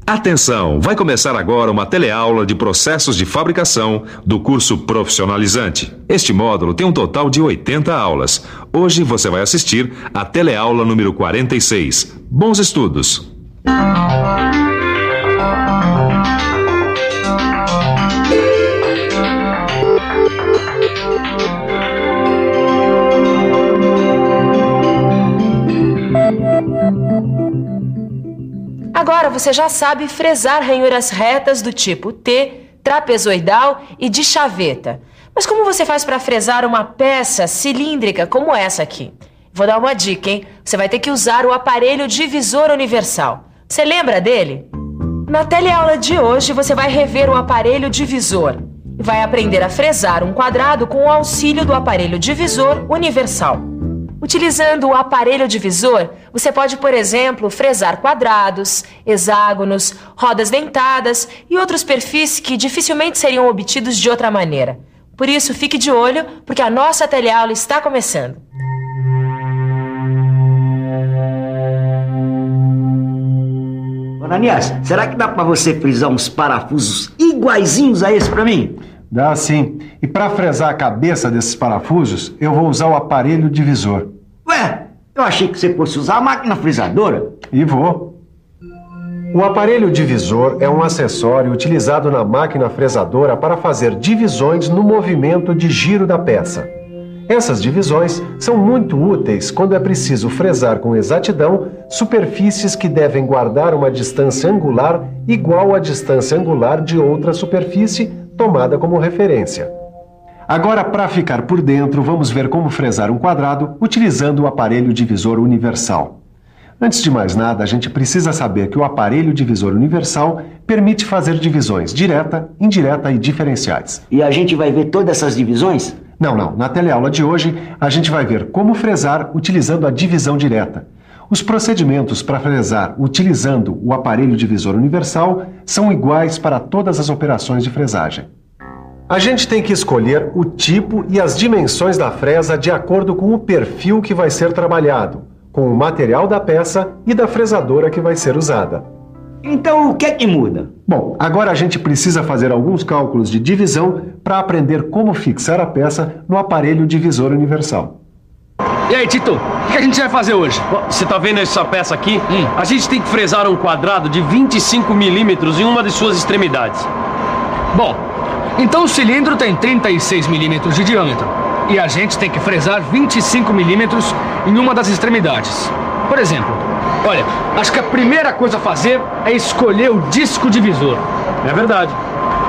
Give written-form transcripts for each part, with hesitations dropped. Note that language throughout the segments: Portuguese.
Atenção, vai começar agora uma teleaula de processos de fabricação do curso profissionalizante. Este módulo tem um total de 80 aulas. Hoje você vai assistir a teleaula número 46. Bons estudos! Agora você já sabe fresar ranhuras retas do tipo T, trapezoidal e de chaveta. Mas como você faz para fresar uma peça cilíndrica como essa aqui? Vou dar uma dica, hein? Você vai ter que usar o aparelho divisor universal. Você lembra dele? Na teleaula de hoje você vai rever o aparelho divisor e vai aprender a fresar um quadrado com o auxílio do aparelho divisor universal. Utilizando o aparelho divisor, você pode, por exemplo, fresar quadrados, hexágonos, rodas dentadas e outros perfis que dificilmente seriam obtidos de outra maneira. Por isso, fique de olho, porque a nossa teleaula está começando. Ananias, será que dá pra você frisar uns parafusos iguaizinhos a esse pra mim? Dá sim. E para fresar a cabeça desses parafusos, eu vou usar o aparelho divisor. Ué, eu achei que você fosse usar a máquina frisadora. E vou. O aparelho divisor é um acessório utilizado na máquina fresadora para fazer divisões no movimento de giro da peça. Essas divisões são muito úteis quando é preciso fresar com exatidão superfícies que devem guardar uma distância angular igual à distância angular de outra superfície tomada como referência. Agora, para ficar por dentro, vamos ver como fresar um quadrado utilizando o aparelho divisor universal. Antes de mais nada, a gente precisa saber que o aparelho divisor universal permite fazer divisões direta, indireta e diferenciais. E a gente vai ver todas essas divisões? Não. Na teleaula de hoje, a gente vai ver como fresar utilizando a divisão direta. Os procedimentos para fresar utilizando o aparelho divisor universal são iguais para todas as operações de fresagem. A gente tem que escolher o tipo e as dimensões da fresa de acordo com o perfil que vai ser trabalhado, com o material da peça e da fresadora que vai ser usada. Então, o que é que muda? Bom, agora a gente precisa fazer alguns cálculos de divisão para aprender como fixar a peça no aparelho divisor universal. E aí, Tito, o que a gente vai fazer hoje? Você tá vendo essa peça aqui? A gente tem que fresar um quadrado de 25 milímetros em uma de suas extremidades. Bom, então o cilindro tem 36 milímetros de diâmetro e a gente tem que fresar 25 milímetros em uma das extremidades. Por exemplo, olha, acho que a primeira coisa a fazer é escolher o disco divisor. É verdade.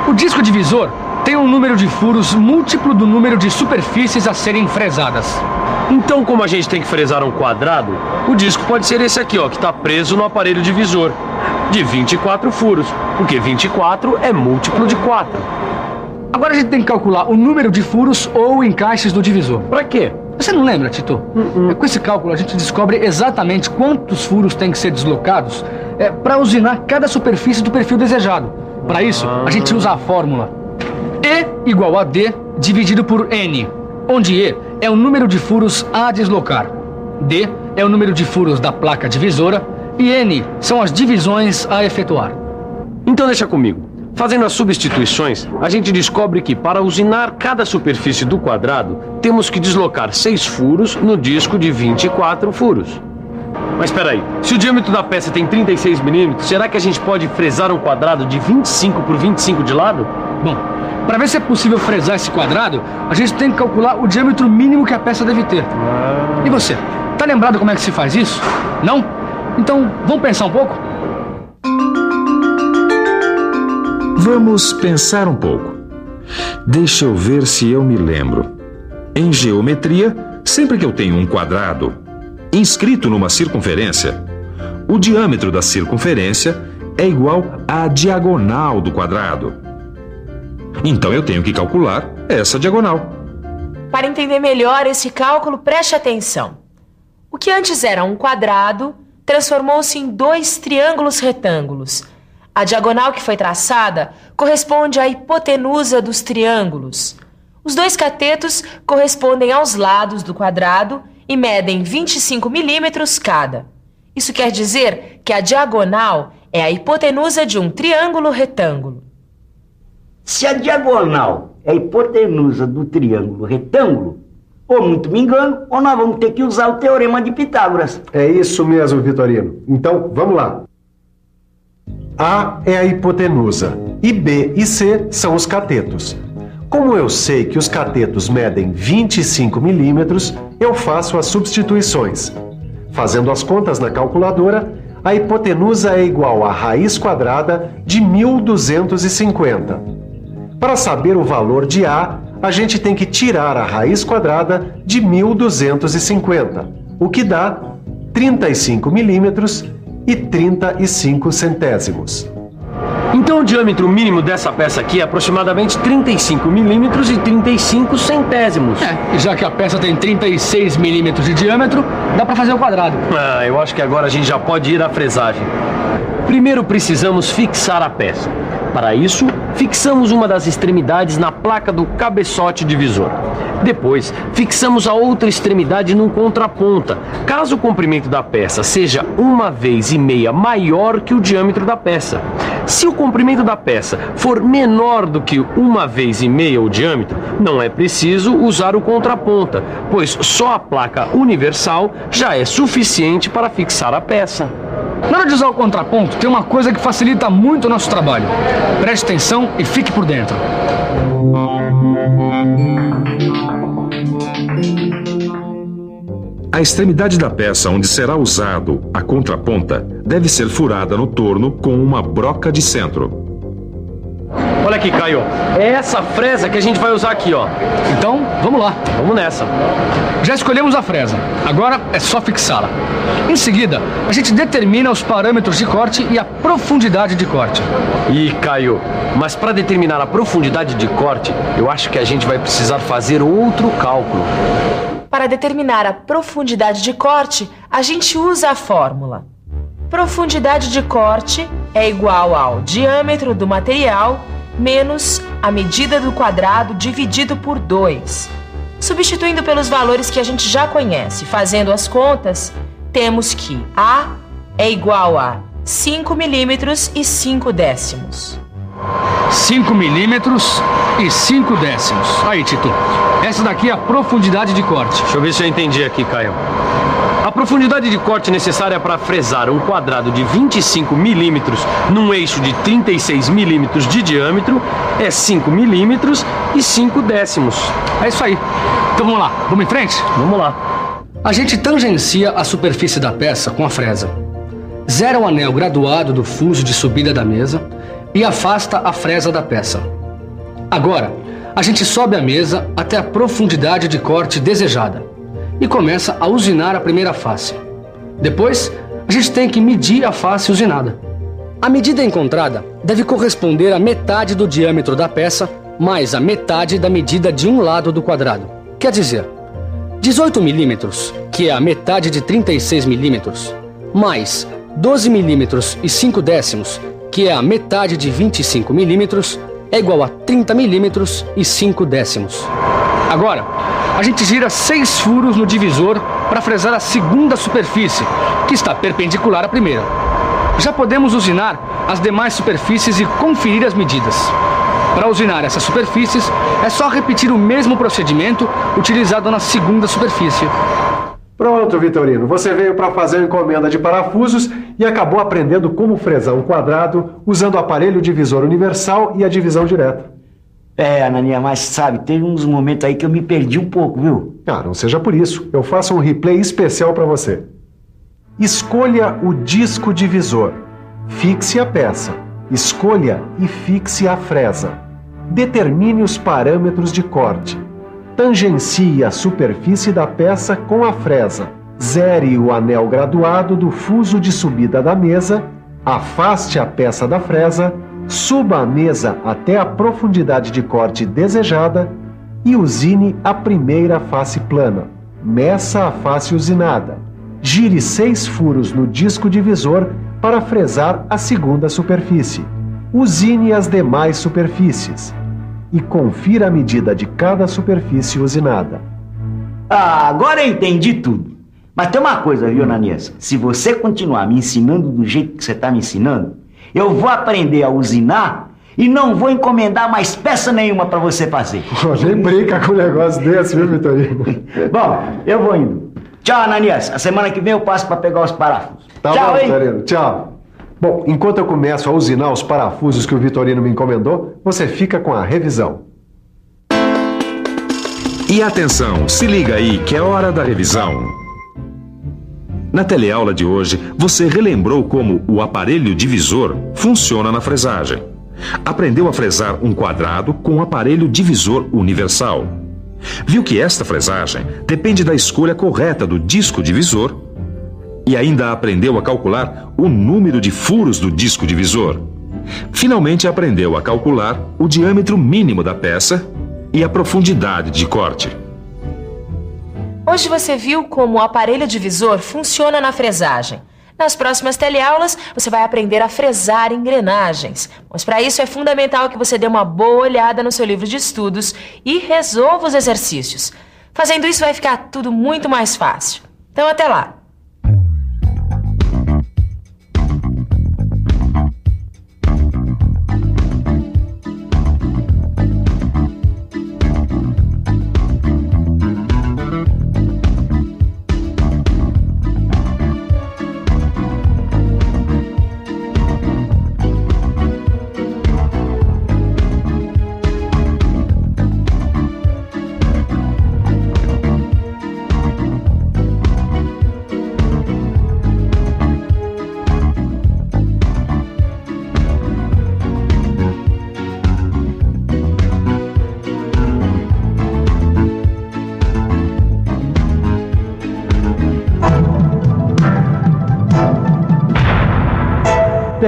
O disco divisor tem um número de furos múltiplo do número de superfícies a serem fresadas. Então, como a gente tem que fresar um quadrado, o disco pode ser esse aqui, ó, que está preso no aparelho divisor, de 24 furos, porque 24 é múltiplo de 4. Agora a gente tem que calcular o número de furos ou encaixes do divisor. Pra quê? Você não lembra, Tito? Com esse cálculo a gente descobre exatamente quantos furos têm que ser deslocados para usinar cada superfície do perfil desejado. Para isso, a gente usa a fórmula E igual a D dividido por N, onde E é o número de furos a deslocar, D é o número de furos da placa divisora e N são as divisões a efetuar. Então deixa comigo. Fazendo as substituições, a gente descobre que para usinar cada superfície do quadrado, temos que deslocar 6 furos no disco de 24 furos. Mas espera aí, se o diâmetro da peça tem 36 milímetros, será que a gente pode fresar um quadrado de 25 por 25 de lado? Bom, para ver se é possível fresar esse quadrado, a gente tem que calcular o diâmetro mínimo que a peça deve ter. E você, tá lembrado como é que se faz isso? Não? Então, vamos pensar um pouco? Vamos pensar um pouco. Deixa eu ver se eu me lembro. Em geometria, sempre que eu tenho um quadrado inscrito numa circunferência, o diâmetro da circunferência é igual à diagonal do quadrado. Então eu tenho que calcular essa diagonal. Para entender melhor esse cálculo, preste atenção. O que antes era um quadrado transformou-se em 2 triângulos retângulos. A diagonal que foi traçada corresponde à hipotenusa dos triângulos. Os 2 catetos correspondem aos lados do quadrado e medem 25 milímetros cada. Isso quer dizer que a diagonal é a hipotenusa de um triângulo retângulo. Se a diagonal é a hipotenusa do triângulo retângulo, ou muito me engano, ou nós vamos ter que usar o teorema de Pitágoras. É isso mesmo, Vitorino. Então, vamos lá. A é a hipotenusa e B e C são os catetos. Como eu sei que os catetos medem 25 milímetros, eu faço as substituições. Fazendo as contas na calculadora, a hipotenusa é igual à raiz quadrada de 1250. Para saber o valor de A, a gente tem que tirar a raiz quadrada de 1250, o que dá 35 milímetros e 35 centésimos. Então o diâmetro mínimo dessa peça aqui é aproximadamente 35 milímetros e 35 centésimos. E já que a peça tem 36 milímetros de diâmetro, dá para fazer o quadrado. Eu acho que agora a gente já pode ir à fresagem. Primeiro precisamos fixar a peça. Para isso, fixamos uma das extremidades na placa do cabeçote divisor. Depois, fixamos a outra extremidade num contraponta, caso o comprimento da peça seja 1,5 vezes maior que o diâmetro da peça. Se o comprimento da peça for menor do que 1,5 vezes o diâmetro, não é preciso usar o contraponta, pois só a placa universal já é suficiente para fixar a peça. Na hora de usar o contraponto, tem uma coisa que facilita muito o nosso trabalho. Preste atenção e fique por dentro. A extremidade da peça onde será usado a contraponta deve ser furada no torno com uma broca de centro. Olha aqui, Caio. É essa fresa que a gente vai usar aqui, ó. Então, vamos lá. Vamos nessa. Já escolhemos a fresa. Agora é só fixá-la. Em seguida, a gente determina os parâmetros de corte e a profundidade de corte. Ih, Caio, mas para determinar a profundidade de corte, eu acho que a gente vai precisar fazer outro cálculo. Para determinar a profundidade de corte, a gente usa a fórmula. Profundidade de corte é igual ao diâmetro do material menos a medida do quadrado dividido por 2. Substituindo pelos valores que a gente já conhece, fazendo as contas, temos que A é igual a 5 milímetros e 5 décimos. 5 milímetros e 5 décimos. Aí, Tito. Essa daqui é a profundidade de corte. Deixa eu ver se eu entendi aqui, Caio. A profundidade de corte necessária para fresar um quadrado de 25 milímetros num eixo de 36 milímetros de diâmetro é 5 milímetros e 5 décimos. É isso aí. Então vamos lá. Vamos em frente? Vamos lá. A gente tangencia a superfície da peça com a fresa. Zera o anel graduado do fuso de subida da mesa e afasta a fresa da peça. Agora, a gente sobe a mesa até a profundidade de corte desejada e começa a usinar a primeira face. Depois, a gente tem que medir a face usinada. A medida encontrada deve corresponder à metade do diâmetro da peça mais a metade da medida de um lado do quadrado. Quer dizer, 18 milímetros, que é a metade de 36 milímetros, mais 12 milímetros e 5 décimos, que é a metade de 25 milímetros, é igual a 30 milímetros e 5 décimos. Agora, a gente gira 6 furos no divisor para fresar a segunda superfície, que está perpendicular à primeira. Já podemos usinar as demais superfícies e conferir as medidas. Para usinar essas superfícies, é só repetir o mesmo procedimento utilizado na segunda superfície. Pronto, Vitorino. Você veio para fazer a encomenda de parafusos e acabou aprendendo como fresar um quadrado usando o aparelho divisor universal e a divisão direta. Ananinha, mas sabe, teve uns momentos aí que eu me perdi um pouco, viu? Não seja por isso. Eu faço um replay especial para você. Escolha o disco divisor. Fixe a peça. Escolha e fixe a fresa. Determine os parâmetros de corte. Tangencie a superfície da peça com a fresa. Zere o anel graduado do fuso de subida da mesa. Afaste a peça da fresa. Suba a mesa até a profundidade de corte desejada e usine a primeira face plana. Meça a face usinada. Gire 6 furos no disco divisor para fresar a segunda superfície. Usine as demais superfícies e confira a medida de cada superfície usinada. Agora eu entendi tudo. Mas tem uma coisa, viu, Ananias? Se você continuar me ensinando do jeito que você está me ensinando, eu vou aprender a usinar e não vou encomendar mais peça nenhuma para você fazer. Pô, nem brinca com um negócio desse, viu, Vitorino? Bom, eu vou indo. Tchau, Ananias. A semana que vem eu passo para pegar os parafusos. Tá tchau, bom, hein? Vitorino. Tchau. Bom, enquanto eu começo a usinar os parafusos que o Vitorino me encomendou, você fica com a revisão. E atenção, se liga aí que é hora da revisão. Na teleaula de hoje, você relembrou como o aparelho divisor funciona na fresagem. Aprendeu a fresar um quadrado com o aparelho divisor universal. Viu que esta fresagem depende da escolha correta do disco divisor e ainda aprendeu a calcular o número de furos do disco divisor. Finalmente aprendeu a calcular o diâmetro mínimo da peça e a profundidade de corte. Hoje você viu como o aparelho divisor funciona na fresagem. Nas próximas teleaulas, você vai aprender a fresar engrenagens. Mas para isso é fundamental que você dê uma boa olhada no seu livro de estudos e resolva os exercícios. Fazendo isso vai ficar tudo muito mais fácil. Então até lá!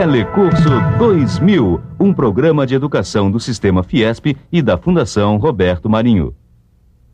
Telecurso 2000, um programa de educação do Sistema Fiesp e da Fundação Roberto Marinho.